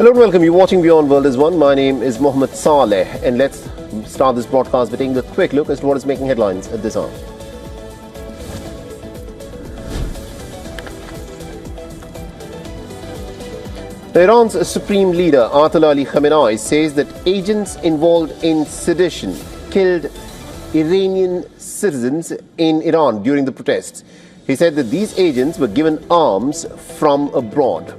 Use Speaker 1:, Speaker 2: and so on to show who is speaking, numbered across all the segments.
Speaker 1: Hello and welcome. You're watching Beyond World is One. My name is Mohammed Saleh, and let's start this broadcast by taking a quick look as to what is making headlines at this hour. Iran's supreme leader Ayatollah Ali Khamenei says that agents involved in sedition killed Iranian citizens in Iran during the protests. He said that these agents were given arms from abroad.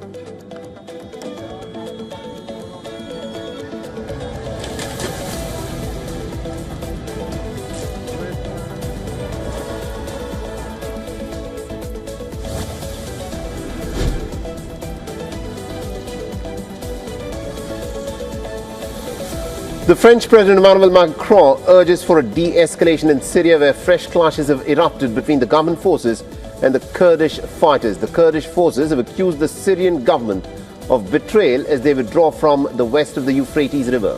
Speaker 1: The French President Emmanuel Macron urges for a de-escalation in Syria, where fresh clashes have erupted between the government forces and the Kurdish fighters. The Kurdish forces have accused the Syrian government of betrayal as they withdraw from the west of the Euphrates River.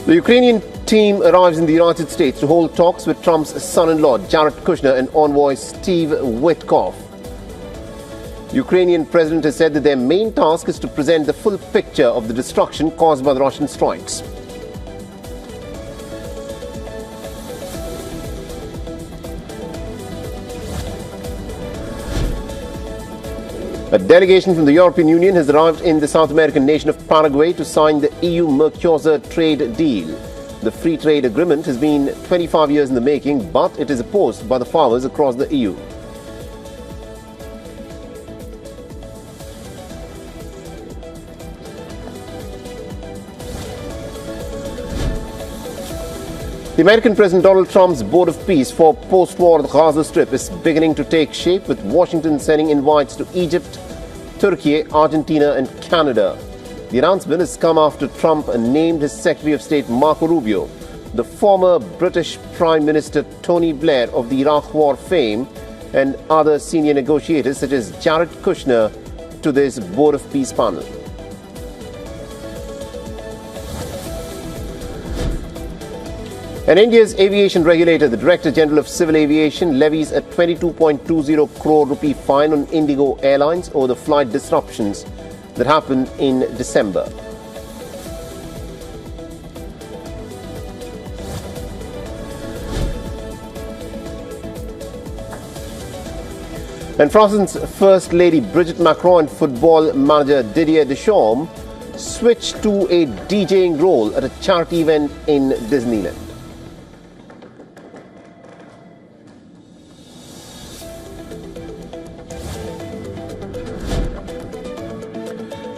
Speaker 1: The Ukrainian team arrives in the United States to hold talks with Trump's son-in-law, Jared Kushner, and envoy Steve Witkoff. The Ukrainian president has said that their main task is to present the full picture of the destruction caused by the Russian strikes. A delegation from the European Union has arrived in the South American nation of Paraguay to sign the EU-Mercosur trade deal. The free trade agreement has been 25 years in the making, but it is opposed by the farmers across the EU. The American President Donald Trump's Board of Peace for post-war Gaza Strip is beginning to take shape, with Washington sending invites to Egypt, Turkey, Argentina and Canada. The announcement has come after Trump named his Secretary of State Marco Rubio, the former British Prime Minister Tony Blair of the Iraq War fame, and other senior negotiators such as Jared Kushner to this Board of Peace panel. And India's aviation regulator, the Director General of Civil Aviation, levies a 22.20 crore rupee fine on Indigo Airlines over the flight disruptions that happened in December. And France's First Lady Brigitte Macron and football manager Didier Deschamps switched to a DJing role at a charity event in Disneyland.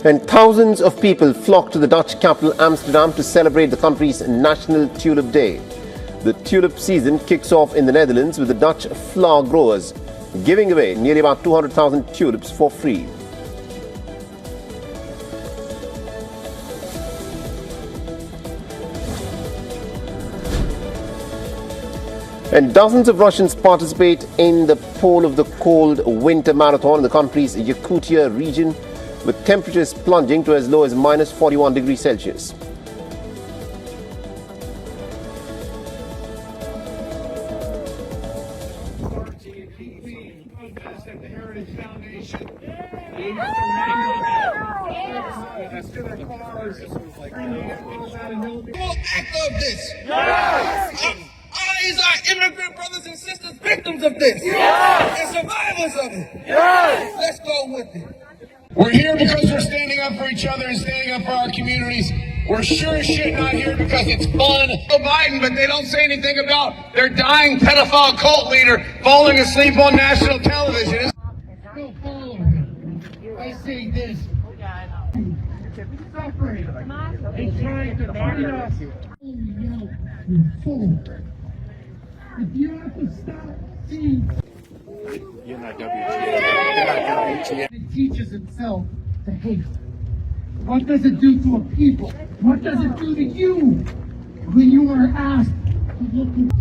Speaker 1: And thousands of people flocked to the Dutch capital Amsterdam to celebrate the country's National Tulip Day. The tulip season kicks off in the Netherlands with the Dutch flower growers giving away nearly about 200,000 tulips for free. And dozens of Russians participate in the Pole of the Cold Winter Marathon in the country's Yakutia region, with temperatures plunging to as low as minus 41 degrees Celsius.
Speaker 2: Act of this. Yes. These are immigrant brothers and sisters, victims of this. Yes. And survivors of it. Yes. Let's go with it. We're here because we're standing up for each other and standing up for our communities. We're sure as shit not here because it's fun. Biden, but they don't say anything about their dying pedophile cult leader falling asleep on national television.
Speaker 3: Go follow him. I say this. Suffering and trying to fight us. You fool. If you have to stop seeing.
Speaker 4: You're not WTF.
Speaker 3: It teaches itself to hate. What does it do to a people? What does it do to you when you are asked to look at?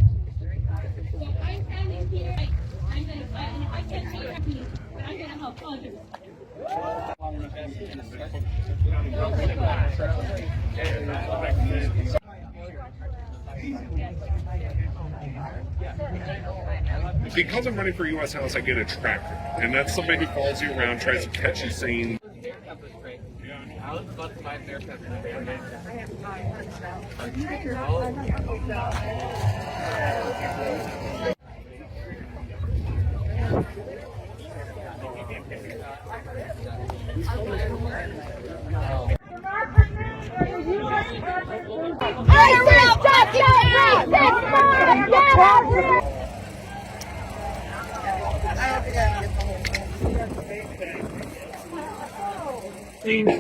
Speaker 5: So I'm standing here. I'm going to fight, and if I can't be happy, but I'm going to help others.
Speaker 4: because I'm running for U.S. House, I get a tracker, and that's somebody who follows you around, tries to catch you saying.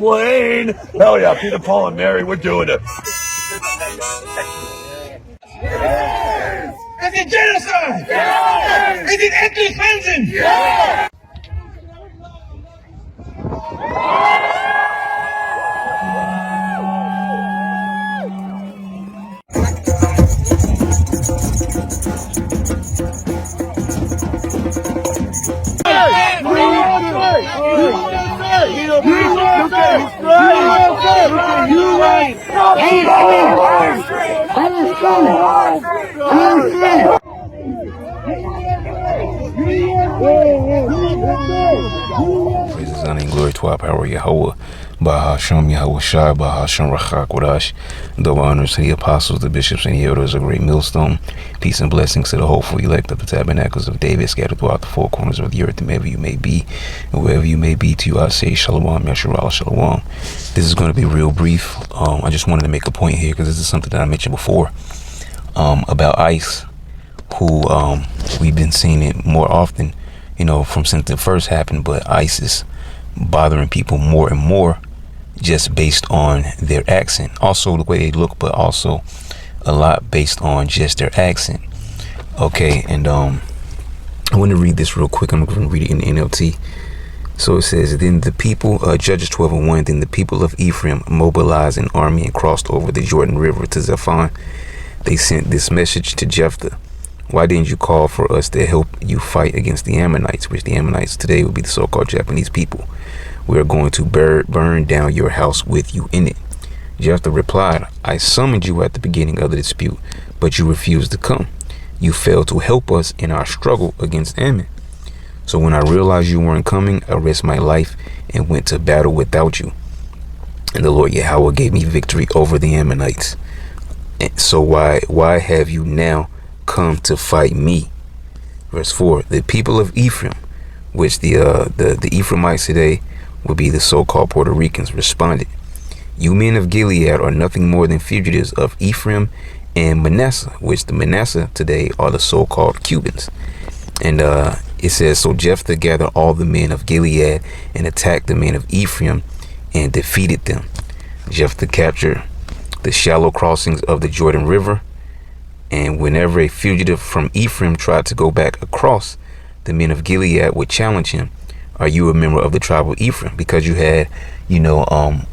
Speaker 6: Wayne! Hell yeah, Peter, Paul, and Mary, we're doing it.
Speaker 2: Is it genocide? Yes! Is it ethnic cleansing? Yes!
Speaker 7: Praises, honor, and glory to our power, Yahweh, Bahasham, Yahweh Shai, Bahasham, Rachak, Wadash, double honors to the apostles, the bishops, and the elders, a great millstone. Peace and blessings to the hopeful elect of the tabernacles of David, scattered throughout the four corners of the earth, and wherever you may be, and wherever you may be, to you I say, Shalom, Yasharal, Shalom. This is going to be real brief. I just wanted to make a point here, because this is something that I mentioned before, about ICE, who we've been seeing it more often, you know, from since it first happened, but ICE is bothering people more and more just based on their accent. Also the way they look, but also a lot based on just their accent. Okay, and I want to read this real quick. I'm going to read it in the NLT. So it says, then the people, Judges 12:1, then the people of Ephraim mobilized an army and crossed over the Jordan River to Zephon. They sent this message to Jephthah. Why didn't you call for us to help you fight against the Ammonites, which the Ammonites today would be the so-called Japanese people? We are going to burn down your house with you in it. Jephthah replied, I summoned you at the beginning of the dispute, but you refused to come. You failed to help us in our struggle against Ammon. So when I realized you weren't coming, I risked my life and went to battle without you. And the Lord Yahweh gave me victory over the Ammonites. And so why have you now come to fight me? Verse 4, the people of Ephraim, which the Ephraimites today would be the so-called Puerto Ricans, responded, you men of Gilead are nothing more than fugitives of Ephraim and Manasseh, which the Manasseh today are the so-called Cubans. And it says, so Jephthah gathered all the men of Gilead and attacked the men of Ephraim and defeated them. Jephthah captured the shallow crossings of the Jordan River, and whenever a fugitive from Ephraim tried to go back across, the men of Gilead would challenge him, are you a member of the tribe of Ephraim? Because you had, you know,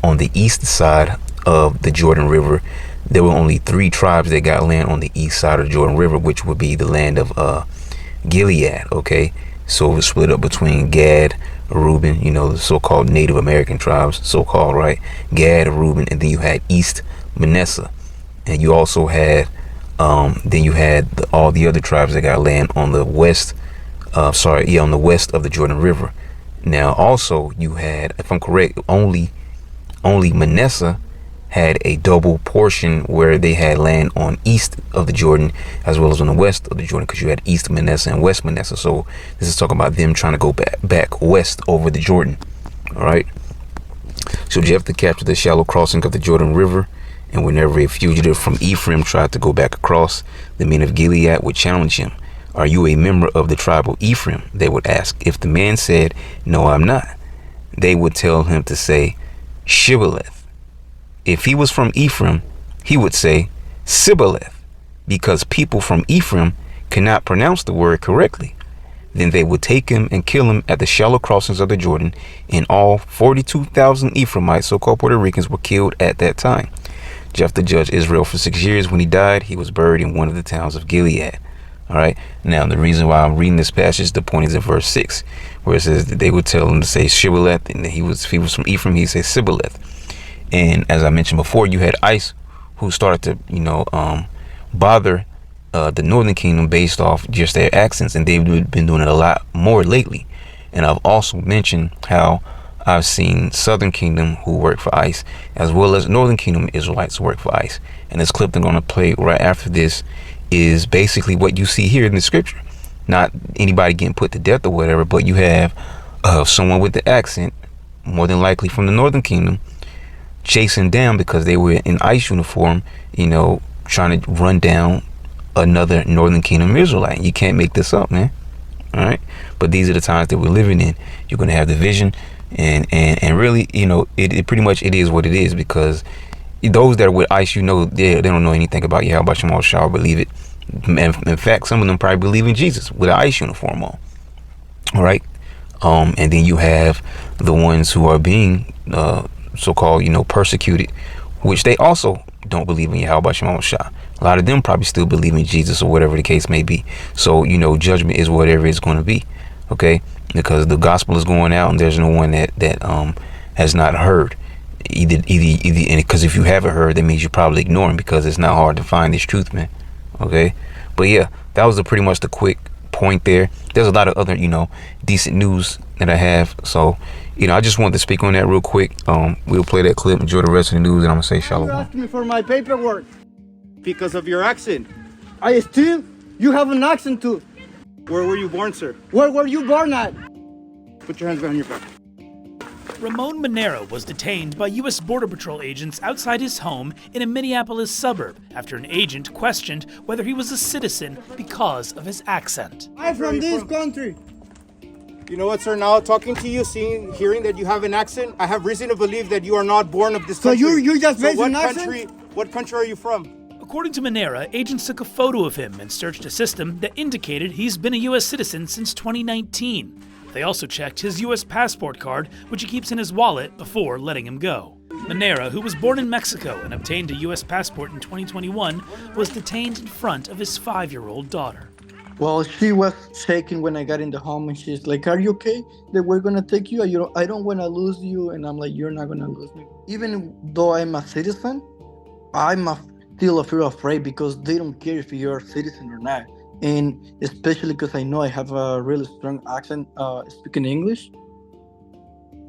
Speaker 7: on the east side of the Jordan River, there were only 3 tribes that got land on the east side of the Jordan River, which would be the land of Gilead. Okay, so it was split up between Gad, Reuben, you know, the so-called Native American tribes, so-called, right? Gad, Reuben, and then you had East Manasseh, and you also had then you had all the other tribes that got land on the west, on the west of the Jordan River. Now also you had, if I'm correct, only Manasseh had a double portion where they had land on east of the Jordan as well as on the west of the Jordan, because you had East Manasseh and West Manasseh. So this is talking about them trying to go back west over the Jordan. All right. So Jephthah captured the shallow crossing of the Jordan River, and whenever a fugitive from Ephraim tried to go back across, the men of Gilead would challenge him. Are you a member of the tribe of Ephraim? They would ask. If the man said, no, I'm not, they would tell him to say Shibboleth. If he was from Ephraim, he would say Sibboleth, because people from Ephraim cannot pronounce the word correctly. Then they would take him and kill him at the shallow crossings of the Jordan, and all 42,000 Ephraimites, so-called Puerto Ricans, were killed at that time. Jephthah judged Israel for 6 years. When he died, he was buried in one of the towns of Gilead. All right. Now, the reason why I'm reading this passage, the point is in verse 6, where it says that they would tell him to say Shibboleth, and if he was from Ephraim, he'd say Sibboleth. And as I mentioned before, you had ICE, who started to, bother the Northern Kingdom based off just their accents, and they've been doing it a lot more lately. And I've also mentioned how I've seen Southern Kingdom who work for ICE, as well as Northern Kingdom Israelites work for ICE. And this clip they're going to play right after this is basically what you see here in the scripture. Not anybody getting put to death or whatever, but you have someone with the accent, more than likely from the Northern Kingdom, chasing down because they were in ICE uniform, you know, trying to run down another Northern Kingdom Israelite. You can't make this up, man. All right. But these are the times that we're living in. You're going to have division, and really, you know, it pretty much it is what it is, because those that are with ICE, you know, they don't know anything about Yahweh Shema Shah, believe it. In fact, some of them probably believe in Jesus with an ICE uniform on. All right. And then you have the ones who are being so-called, you know, persecuted, which they also don't believe in Yahweh Shema Shah. A lot of them probably still believe in Jesus or whatever the case may be. So, you know, judgment is whatever it's going to be. Okay, because the gospel is going out, and there's no one that has not heard. Either, and because if you haven't heard, that means you're probably ignoring, because it's not hard to find this truth, man. Okay, but yeah, that was pretty much the quick point there. There's a lot of other, you know, decent news that I have. So, you know, I just wanted to speak on that real quick. We'll play that clip, enjoy the rest of the news, and I'm gonna say shalom.
Speaker 8: You're asking me for my paperwork because of your accent. You have an accent too. Where were you born, sir? Where were you born at? Put your hands behind your back.
Speaker 9: Ramon Monero was detained by U.S. Border Patrol agents outside his home in a Minneapolis suburb after an agent questioned whether he was a citizen because of his accent.
Speaker 8: I'm from this country. You know what, sir? Now talking to you, hearing that you have an accent, I have reason to believe that you are not born of this country. So you just made an accent? What country are you from?
Speaker 9: According to Monero, agents took a photo of him and searched a system that indicated he's been a U.S. citizen since 2019. They also checked his U.S. passport card, which he keeps in his wallet, before letting him go. Monero, who was born in Mexico and obtained a U.S. passport in 2021, was detained in front of his 5-year-old daughter.
Speaker 10: Well, she was shaking when I got in the home, and she's like, "Are you okay? That we're gonna take you? I don't want to lose you." And I'm like, "You're not gonna lose me." Even though I'm a citizen, I'm still afraid, because they don't care if you're a citizen or not. And especially because I know I have a really strong accent speaking English.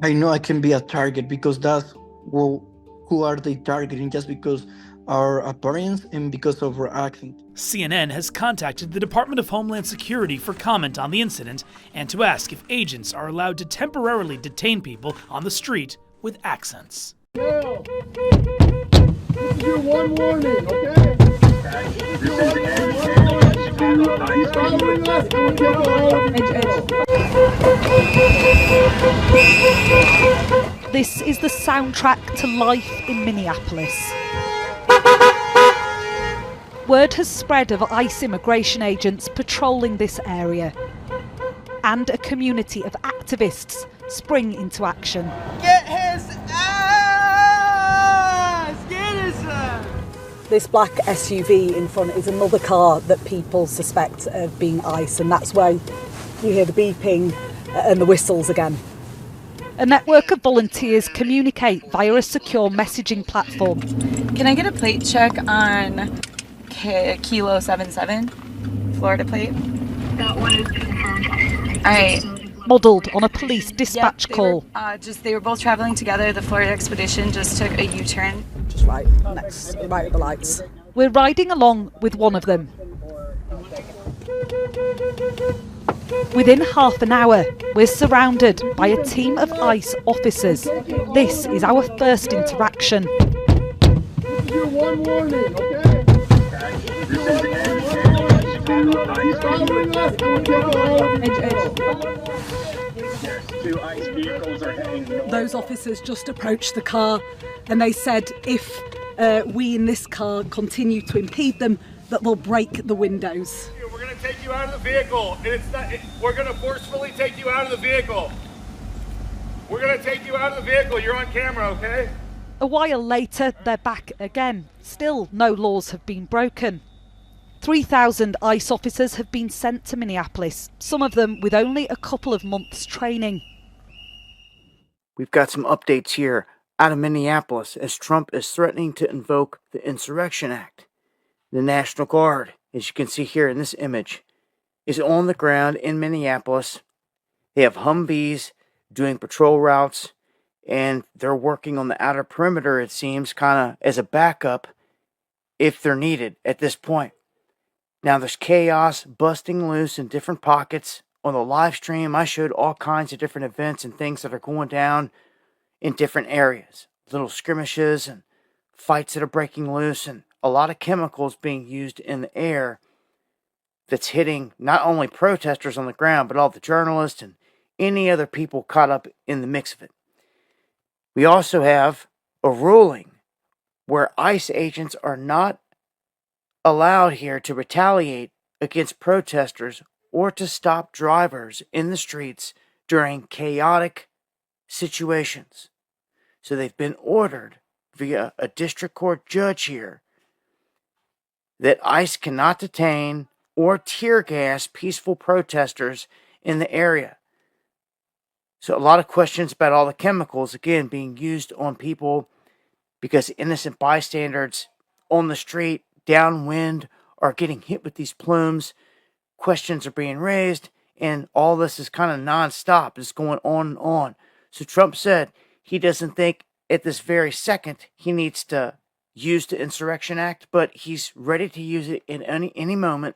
Speaker 10: I know I can be a target, because that's who are they targeting, just because our appearance and because of our accent.
Speaker 9: CNN has contacted the Department of Homeland Security for comment on the incident and to ask if agents are allowed to temporarily detain people on the street with accents.
Speaker 3: This is your one warning, okay? Keep following us, and we'll get all of you.
Speaker 11: This is the soundtrack to life in Minneapolis. Word has spread of ICE immigration agents patrolling this area, and a community of activists spring into action.
Speaker 8: Get his ass! Get his ass!
Speaker 12: This black SUV in front is another car that people suspect of being ICE, and that's why you hear the beeping and the whistles again.
Speaker 11: A network of volunteers communicate via a secure messaging platform.
Speaker 13: Can I get a plate check on Kilo 77, Florida plate? That one is confirmed. All right.
Speaker 11: Modelled on a police dispatch call.
Speaker 13: They were both traveling together. The Florida expedition just took a U-turn.
Speaker 12: Just right at the lights.
Speaker 11: We're riding along with one of them. Within half an hour, we're surrounded by a team of ICE officers. This is our first interaction.
Speaker 3: This is your one warning, okay? Keep following us, and we'll get all of you.
Speaker 12: Those officers just approached the car, and they said if we in this car continue to impede them, that they'll break the windows.
Speaker 6: We're going to take you out of the vehicle, and we're going to forcefully take you out of the vehicle. We're going to take you out of the vehicle. You're on camera, okay?
Speaker 11: A while later, they're back again. Still, no laws have been broken. 3,000 ICE officers have been sent to Minneapolis, some of them with only a couple of months' training.
Speaker 14: We've got some updates here out of Minneapolis as Trump is threatening to invoke the Insurrection Act. The National Guard as you can see here in this image, is on the ground in Minneapolis. They have Humvees doing patrol routes, and they're working on the outer perimeter, it seems, kind of as a backup if they're needed at this point. Now there's chaos busting loose in different pockets. On the live stream, I showed all kinds of different events and things that are going down in different areas. Little skirmishes and fights that are breaking loose, and a lot of chemicals being used in the air that's hitting not only protesters on the ground, but all the journalists and any other people caught up in the mix of it. We also have a ruling where ICE agents are not allowed here to retaliate against protesters or to stop drivers in the streets during chaotic situations. So they've been ordered via a district court judge here that ICE cannot detain or tear gas peaceful protesters in the area. So a lot of questions about all the chemicals, again, being used on people because innocent bystanders on the street, downwind, are getting hit with these plumes. Questions are being raised, and all this is kind of nonstop. It's going on and on. So Trump said he doesn't think at this very second he needs to use the Insurrection Act, but he's ready to use it in any moment,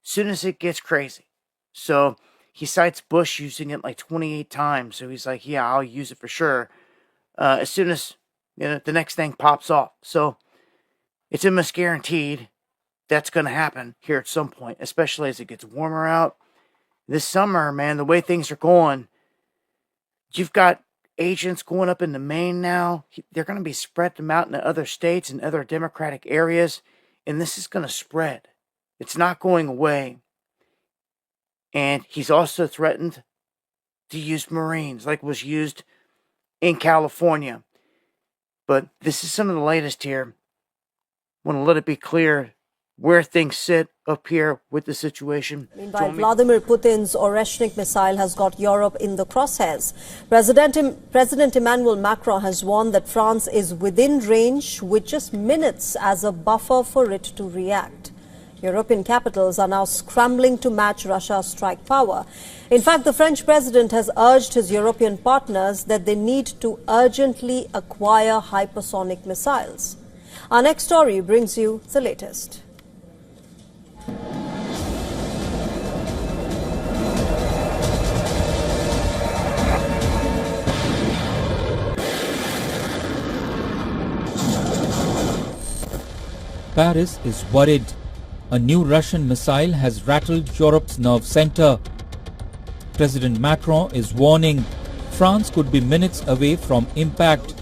Speaker 14: as soon as it gets crazy. So he cites Bush using it like 28 times. So he's like, yeah, I'll use it for sure. As soon as the next thing pops off. So it's almost guaranteed that's going to happen here at some point, especially as it gets warmer out. This summer, man, the way things are going, you've got agents going up into Maine now. They're going to be spread them out into other states and other Democratic areas, and this is going to spread. It's not going away. And he's also threatened to use Marines like was used in California. But this is some of the latest here. Want to let it be clear where things sit up here with the situation.
Speaker 15: Meanwhile, Vladimir Putin's Oreshnik missile has got Europe in the crosshairs. President Emmanuel Macron has warned that France is within range with just minutes as a buffer for it to react. European capitals are now scrambling to match Russia's strike power. In fact, the French president has urged his European partners that they need to urgently acquire hypersonic missiles. Our next story brings you the latest.
Speaker 16: Paris is worried. A new Russian missile has rattled Europe's nerve center. President Macron is warning France could be minutes away from impact.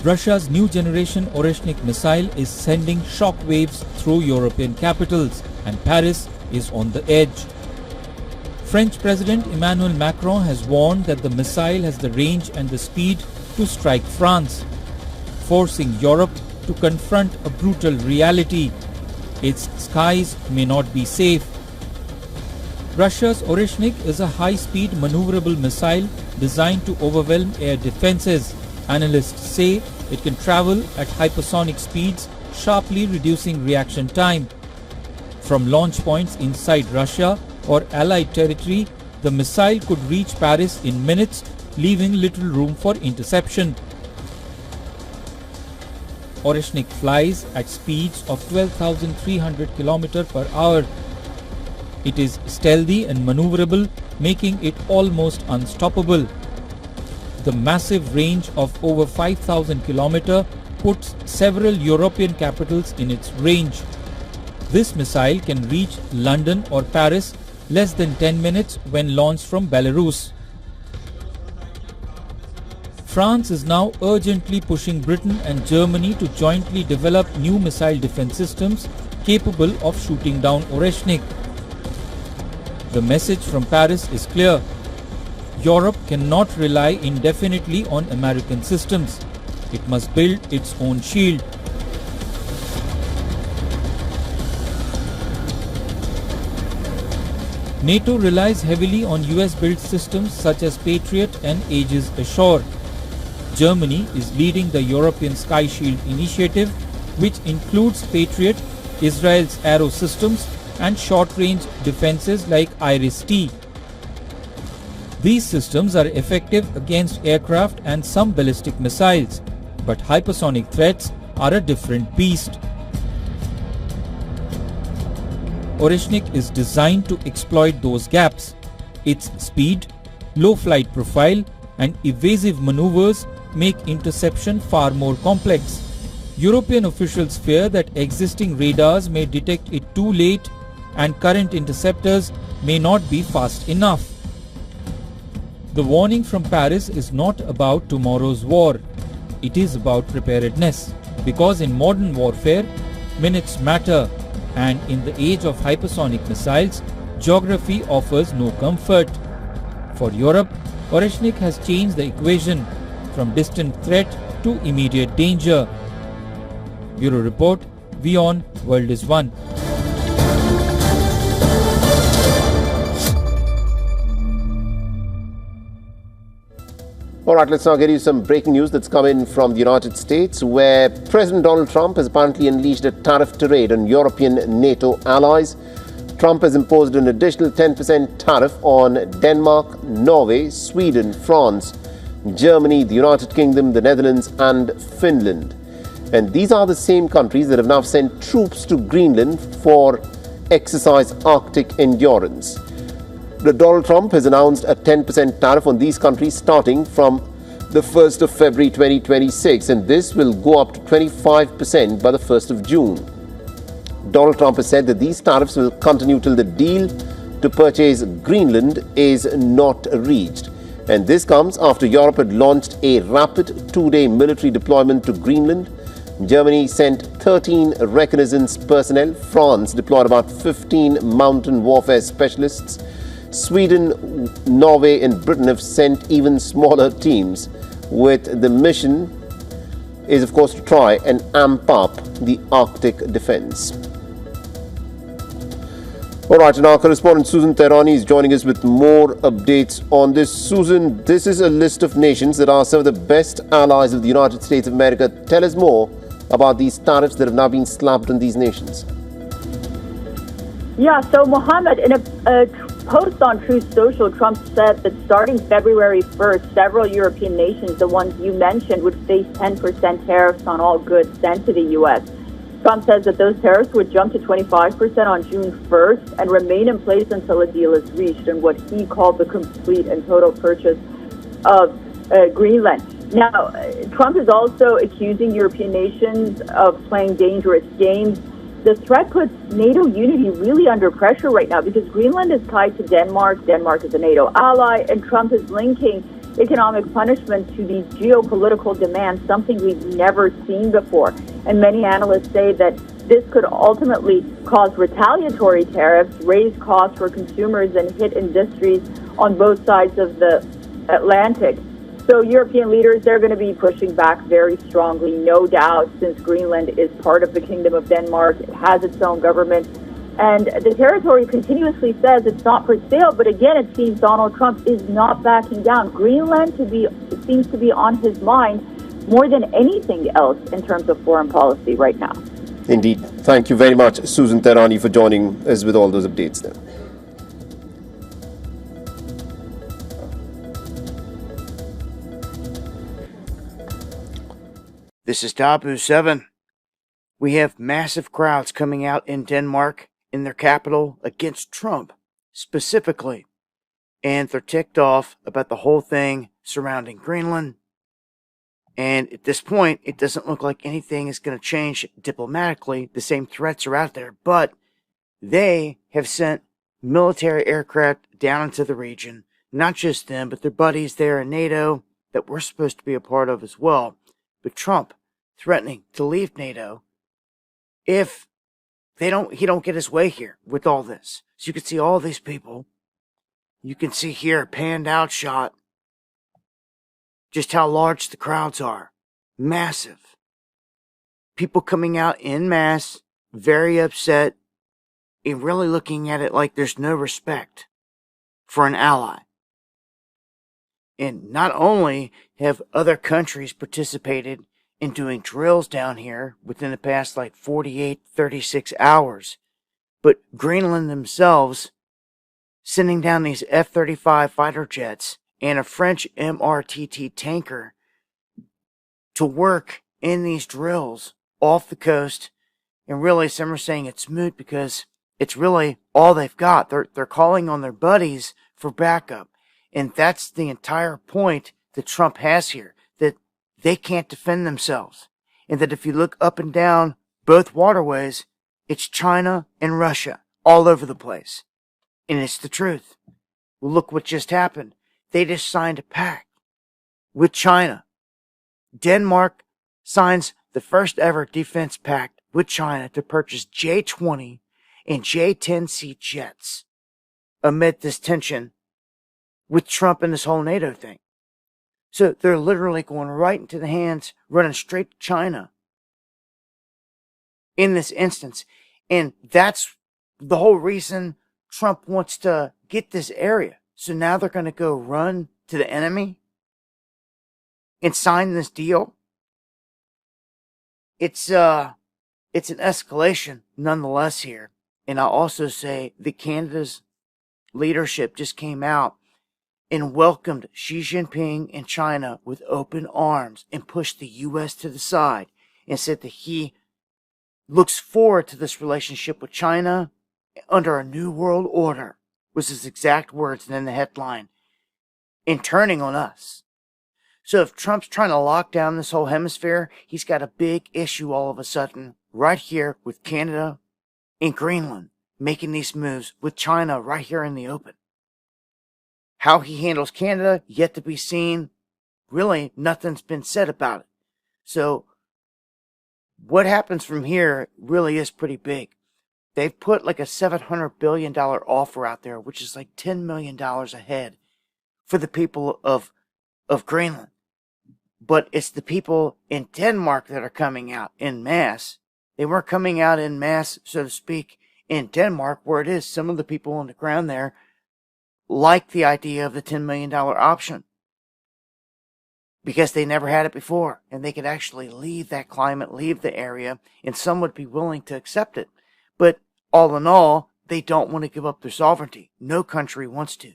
Speaker 16: Russia's new generation Oreshnik missile is sending shock waves through European capitals, and Paris is on the edge. French President Emmanuel Macron has warned that the missile has the range and the speed to strike France, forcing Europe to confront a brutal reality. Its skies may not be safe. Russia's Oreshnik is a high-speed maneuverable missile designed to overwhelm air defenses. Analysts say it can travel at hypersonic speeds, sharply reducing reaction time. From launch points inside Russia or Allied territory, the missile could reach Paris in minutes, leaving little room for interception. Oreshnik flies at speeds of 12,300 km per hour. It is stealthy and maneuverable, making it almost unstoppable. The massive range of over 5,000 km puts several European capitals in its range. This missile can reach London or Paris less than 10 minutes when launched from Belarus. France is now urgently pushing Britain and Germany to jointly develop new missile defense systems capable of shooting down Oreshnik. The message from Paris is clear. Europe cannot rely indefinitely on American systems. It must build its own shield. NATO relies heavily on US-built systems such as Patriot and Aegis Ashore. Germany is leading the European Sky Shield initiative, which includes Patriot Israel's Arrow systems and short-range defenses like Iris-T. These systems are effective against aircraft and some ballistic missiles, but hypersonic threats are a different beast. Oreshnik is designed to exploit those gaps. Its speed, low flight profile, and evasive maneuvers make interception far more complex. European officials fear that existing radars may detect it too late and current interceptors may not be fast enough. The warning from Paris is not about tomorrow's war. It is about preparedness, because in modern warfare, minutes matter, and in the age of hypersonic missiles, geography offers no comfort. For Europe, Oreshnik has changed the equation from distant threat to immediate danger. Bureau Report, WION, World is One.
Speaker 1: All right, let's now get you some breaking news that's come in from the United States, where President Donald Trump has apparently unleashed a tariff tirade on European NATO allies. Trump has imposed an additional 10% tariff on Denmark, Norway, Sweden, France, Germany, the United Kingdom, the Netherlands, and Finland. And these are the same countries that have now sent troops to Greenland for exercise Arctic Endurance. Donald Trump has announced a 10% tariff on these countries starting from the 1st of February 2026, and this will go up to 25% by the 1st of June. Donald Trump has said that these tariffs will continue till the deal to purchase Greenland is not reached. And this comes after Europe had launched a rapid two-day military deployment to Greenland. Germany sent 13 reconnaissance personnel. France deployed about 15 mountain warfare specialists. Sweden, Norway, and Britain have sent even smaller teams, with the mission is, of course, to try and amp up the Arctic defense. All right, and our correspondent Susan Tehrani is joining us with more updates on this. Susan, this is a list of nations that are some of the best allies of the United States of America. Tell us more about these tariffs that have now been slapped on these nations.
Speaker 17: Yeah, so Mohammed, in a post on Truth Social, Trump said that starting February 1st, several European nations, the ones you mentioned, would face 10% tariffs on all goods sent to the U.S. Trump says that those tariffs would jump to 25% on June 1st and remain in place until a deal is reached in what he called the complete and total purchase of Greenland. Now, Trump is also accusing European nations of playing dangerous games. The threat puts NATO unity really under pressure right now because Greenland is tied to Denmark. Denmark is a NATO ally, and Trump is linking economic punishment to these geopolitical demands, something we've never seen before. And many analysts say that this could ultimately cause retaliatory tariffs, raise costs for consumers, and hit industries on both sides of the Atlantic. So European leaders, they're going to be pushing back very strongly, no doubt, since Greenland is part of the Kingdom of Denmark. It has its own government. And the territory continuously says it's not for sale. But again, it seems Donald Trump is not backing down. Greenland seems to be on his mind more than anything else in terms of foreign policy right now.
Speaker 1: Indeed. Thank you very much, Susan Tehrani, for joining us with all those updates there.
Speaker 14: This is Tabu 7. We have massive crowds coming out in Denmark, in their capital, against Trump, specifically. And they're ticked off about the whole thing surrounding Greenland. And at this point, it doesn't look like anything is going to change diplomatically. The same threats are out there, but they have sent military aircraft down into the region. Not just them, but their buddies there in NATO that we're supposed to be a part of as well. But Trump threatening to leave NATO if he don't get his way here with all this. So you can see all these people. You can see here, panned out shot, just how large the crowds are. Massive. People coming out en masse, very upset, and really looking at it like there's no respect for an ally. And not only have other countries participated and doing drills down here within the past 48, 36 hours. But Greenland themselves sending down these F-35 fighter jets and a French MRTT tanker to work in these drills off the coast. And really, some are saying it's moot because it's really all they've got. They're calling on their buddies for backup. And that's the entire point that Trump has here, that they can't defend themselves. And that if you look up and down both waterways, it's China and Russia all over the place. And it's the truth. Well, look what just happened. They just signed a pact with China. Denmark signs the first ever defense pact with China to purchase J-20 and J-10C jets amid this tension with Trump and this whole NATO thing. So they're literally going right into the hands, running straight to China in this instance. And that's the whole reason Trump wants to get this area. So now they're going to go run to the enemy and sign this deal. It's an escalation nonetheless here. And I'll also say that Canada's leadership just came out and welcomed Xi Jinping and China with open arms and pushed the U.S. to the side and said that he looks forward to this relationship with China under a new world order, was his exact words, and then the headline, and turning on us. So if Trump's trying to lock down this whole hemisphere, he's got a big issue all of a sudden right here with Canada and Greenland making these moves with China right here in the open. How he handles Canada, yet to be seen. Really, nothing's been said about it. So what happens from here really is pretty big. They've put like a $700 billion offer out there, which is like $10 million a head for the people of Greenland. But it's the people in Denmark that are coming out en masse. They weren't coming out en masse, so to speak, in Denmark, where it is some of the people on the ground there like the idea of the $10 million option because they never had it before, and they could actually leave that climate, leave the area, and some would be willing to accept it. But all in all, they don't want to give up their sovereignty. No country wants to.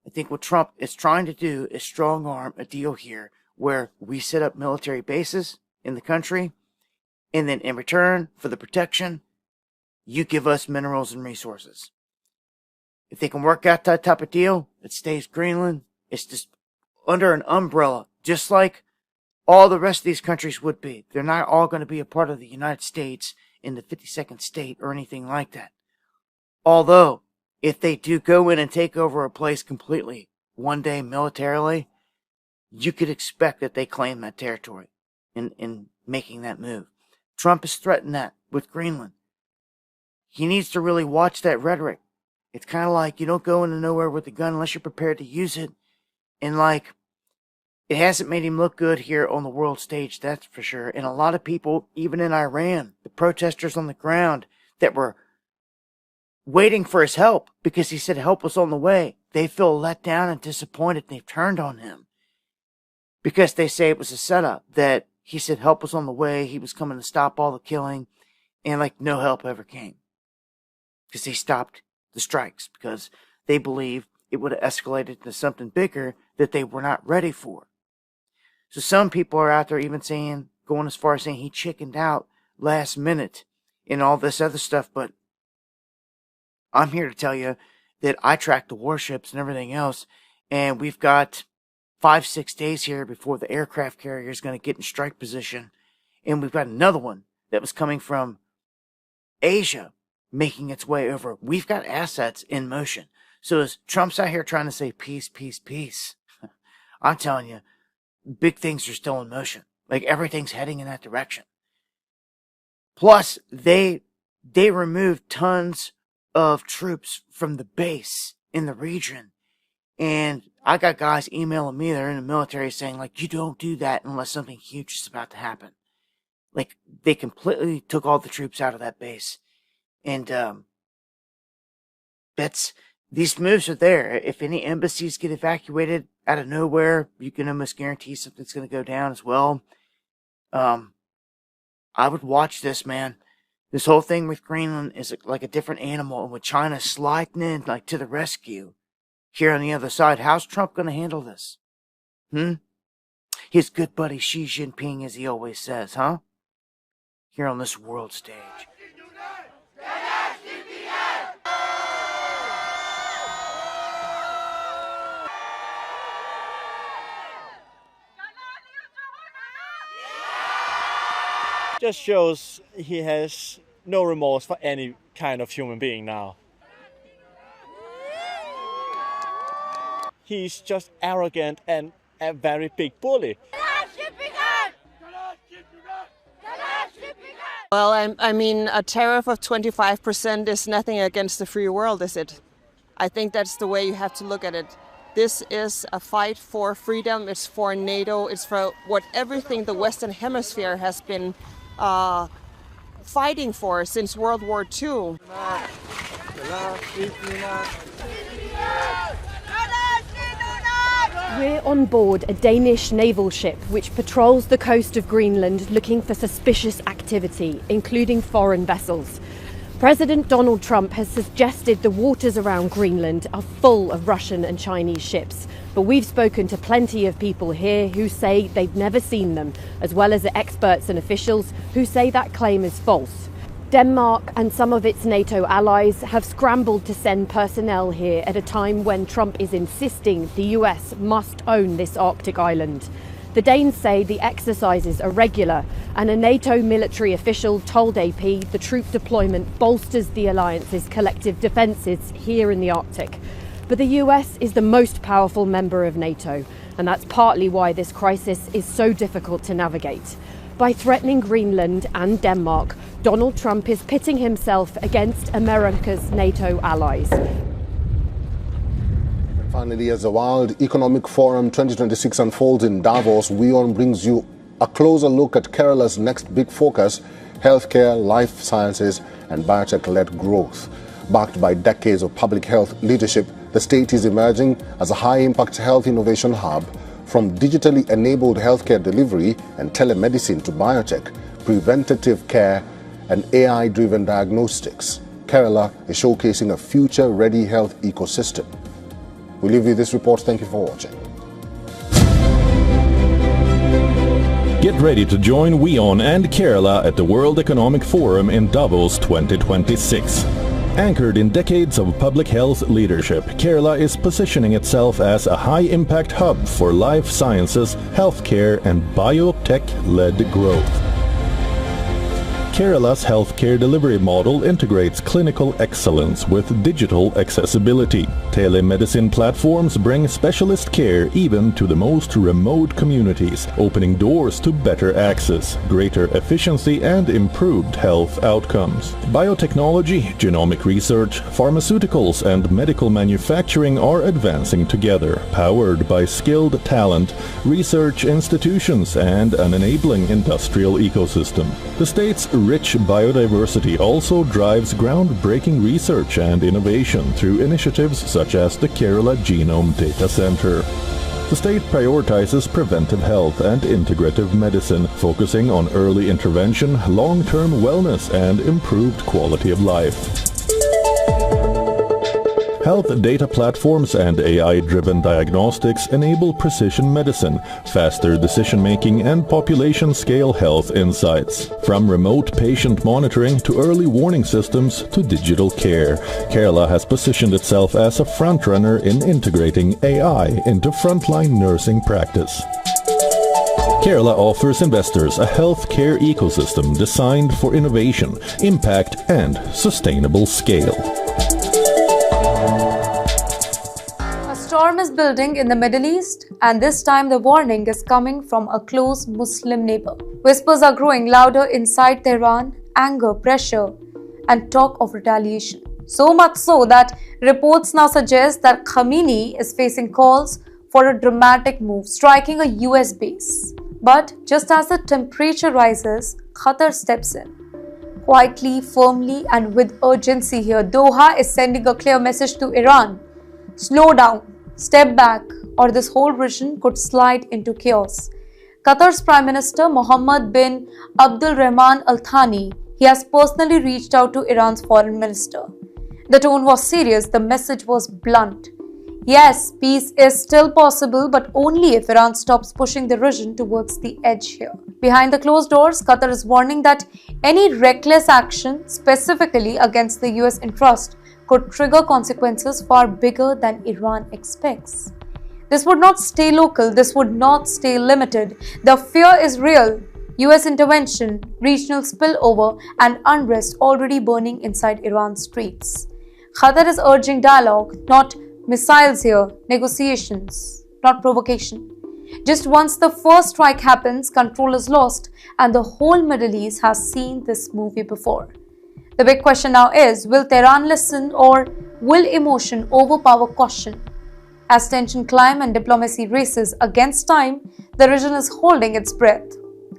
Speaker 14: I think what Trump is trying to do is strong arm a deal here where we set up military bases in the country, and then in return for the protection, you give us minerals and resources. If they can work out that type of deal, it stays Greenland. It's just under an umbrella, just like all the rest of these countries would be. They're not all going to be a part of the United States in the 52nd state or anything like that. Although, if they do go in and take over a place completely one day militarily, you could expect that they claim that territory in making that move. Trump has threatened that with Greenland. He needs to really watch that rhetoric. It's kind of like you don't go into nowhere with a gun unless you're prepared to use it. And it hasn't made him look good here on the world stage, that's for sure. And a lot of people, even in Iran, the protesters on the ground that were waiting for his help because he said help was on the way, they feel let down and disappointed. They've turned on him because they say it was a setup, that he said help was on the way, he was coming to stop all the killing, and no help ever came because he stopped the strikes because they believe it would have escalated into something bigger that they were not ready for. So some people are out there even saying, going as far as saying he chickened out last minute and all this other stuff, but I'm here to tell you that I track the warships and everything else, and we've got 5-6 days here before the aircraft carrier is going to get in strike position, and we've got another one that was coming from Asia making its way over. We've got assets in motion. So as Trump's out here trying to say peace, peace, peace, I'm telling you, big things are still in motion. Everything's heading in that direction. Plus, they removed tons of troops from the base in the region. And I got guys emailing me that are in the military saying, you don't do that unless something huge is about to happen. They completely took all the troops out of that base. And these moves are there. If any embassies get evacuated out of nowhere, you can almost guarantee something's going to go down as well. I would watch this, man. This whole thing with Greenland is like a different animal, and with China sliding in like to the rescue here on the other side, how's Trump going to handle this? His good buddy Xi Jinping, as he always says, huh? Here on this world stage.
Speaker 18: Just shows he has no remorse for any kind of human being now. He's just arrogant and a very big bully.
Speaker 19: Well, I mean, a tariff of 25% is nothing against the free world, is it? I think that's the way you have to look at it. This is a fight for freedom, it's for NATO, it's for what everything the Western Hemisphere has been fighting for since World War II.
Speaker 20: We're on board a Danish naval ship which patrols the coast of Greenland looking for suspicious activity, including foreign vessels. President Donald Trump has suggested the waters around Greenland are full of Russian and Chinese ships, but we've spoken to plenty of people here who say they've never seen them, as well as the experts and officials who say that claim is false. Denmark and some of its NATO allies have scrambled to send personnel here at a time when Trump is insisting the US must own this Arctic island. The Danes say the exercises are regular, and a NATO military official told AP the troop deployment bolsters the alliance's collective defences here in the Arctic. But the US is the most powerful member of NATO, and that's partly why this crisis is so difficult to navigate. By threatening Greenland and Denmark, Donald Trump is pitting himself against America's NATO allies.
Speaker 21: Finally, as the World Economic Forum 2026 unfolds in Davos, WION brings you a closer look at Kerala's next big focus: healthcare, life sciences and biotech-led growth. Backed by decades of public health leadership, the state is emerging as a high-impact health innovation hub. From digitally enabled healthcare delivery and telemedicine to biotech, preventative care and AI-driven diagnostics, Kerala is showcasing a future-ready health ecosystem. We leave you this report. Thank you for watching.
Speaker 22: Get ready to join WION and Kerala at the World Economic Forum in Davos 2026. Anchored in decades of public health leadership, Kerala is positioning itself as a high-impact hub for life sciences, healthcare and biotech-led growth. Kerala's healthcare delivery model integrates clinical excellence with digital accessibility. Telemedicine platforms bring specialist care even to the most remote communities, opening doors to better access, greater efficiency and improved health outcomes. Biotechnology, genomic research, pharmaceuticals and medical manufacturing are advancing together, powered by skilled talent, research institutions and an enabling industrial ecosystem. The state's rich biodiversity also drives groundbreaking research and innovation through initiatives such as the Kerala Genome Data Center. The state prioritizes preventive health and integrative medicine, focusing on early intervention, long-term wellness, and improved quality of life. Health data platforms and AI-driven diagnostics enable precision medicine, faster decision-making, and population-scale health insights. From remote patient monitoring to early warning systems to digital care, Kerala has positioned itself as a frontrunner in integrating AI into frontline nursing practice. Kerala offers investors a healthcare ecosystem designed for innovation, impact, and sustainable scale.
Speaker 23: A storm is building in the Middle East, and this time the warning is coming from a close Muslim neighbor. Whispers are growing louder inside Tehran, anger, pressure, and talk of retaliation. So much so that reports now suggest that Khamenei is facing calls for a dramatic move, striking a US base. But just as the temperature rises, Qatar steps in. Quietly, firmly, and with urgency here, Doha is sending a clear message to Iran. Slow down, step back, or this whole region could slide into chaos. Qatar's Prime Minister Mohammed bin Abdul Rahman Al Thani, he has personally reached out to Iran's foreign minister. The tone was serious, the message was blunt. Yes, peace is still possible, but only if Iran stops pushing the region towards the edge here. Behind the closed doors, Qatar is warning that any reckless action, specifically against the US interest, could trigger consequences far bigger than Iran expects. This would not stay local, this would not stay limited. The fear is real. US intervention, regional spillover, and unrest already burning inside Iran's streets. Qatar is urging dialogue, not missiles here, negotiations, not provocation. Just once the first strike happens, control is lost, and the whole Middle East has seen this movie before. The big question now is, will Tehran listen or will emotion overpower caution? As tension climb and diplomacy races against time, the region is holding its breath.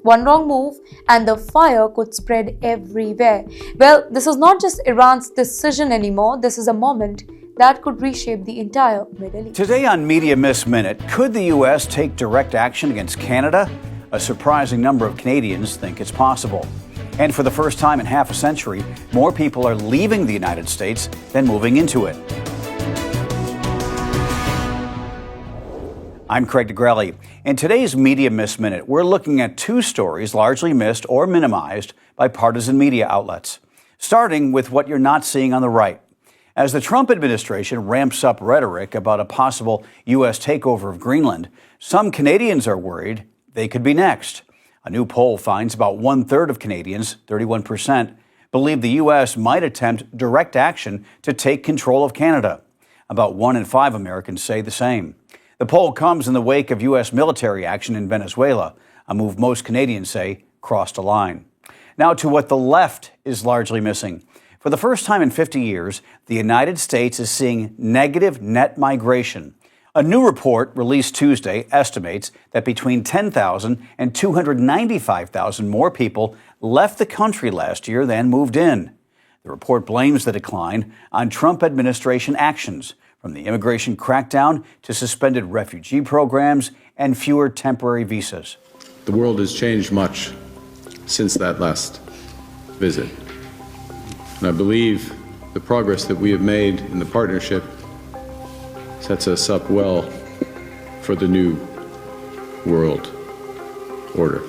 Speaker 23: One wrong move and the fire could spread everywhere. Well, this is not just Iran's decision anymore, this is a moment that could reshape the entire Middle East.
Speaker 2: Today on Media Miss Minute, could the U.S. take direct action against Canada? A surprising number of Canadians think it's possible. And for the first time in half a century, more people are leaving the United States than moving into it. I'm Craig DeGrelli. In today's Media Miss Minute, we're looking at two stories largely missed or minimized by partisan media outlets. Starting with what you're not seeing on the right. As the Trump administration ramps up rhetoric about a possible U.S. takeover of Greenland, some Canadians are worried they could be next. A new poll finds about 1/3 of Canadians, 31%, believe the U.S. might attempt direct action to take control of Canada. About 1 in 5 Americans say the same. The poll comes in the wake of U.S. military action in Venezuela, a move most Canadians say crossed a line. Now to what the left is largely missing. For the first time in 50 years, the United States is seeing negative net migration. A new report released Tuesday estimates that between 10,000 and 295,000 more people left the country last year than moved in. The report blames the decline on Trump administration actions, from the immigration crackdown to suspended refugee programs and fewer temporary visas.
Speaker 4: The world has changed much since that last visit. And I believe the progress that we have made in the partnership sets us up well for the new world order.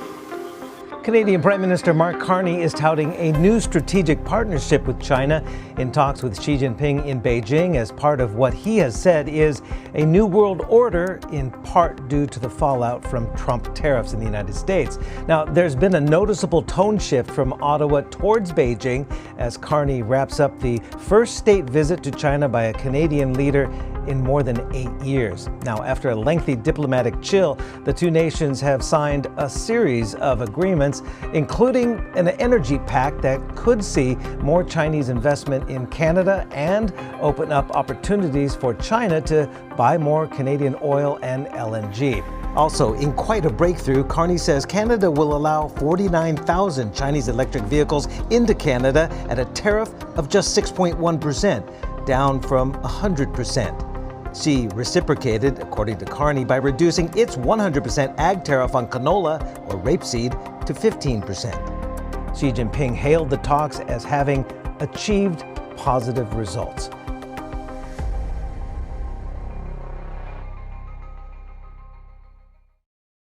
Speaker 5: Canadian Prime Minister Mark Carney is touting a new strategic partnership with China in talks with Xi Jinping in Beijing as part of what he has said is a new world order, in part due to the fallout from Trump tariffs in the United States. Now, there's been a noticeable tone shift from Ottawa towards Beijing as Carney wraps up the first state visit to China by a Canadian leader in more than 8 years. Now, after a lengthy diplomatic chill, the two nations have signed a series of agreements, including an energy pact that could see more Chinese investment in Canada and open up opportunities for China to buy more Canadian oil and LNG. Also, in quite a breakthrough, Carney says Canada will allow 49,000 Chinese electric vehicles into Canada at a tariff of just 6.1%, down from 100%. Xi reciprocated, according to Carney, by reducing its 100% ag tariff on canola or rapeseed to 15%. Xi Jinping hailed the talks as having achieved positive results.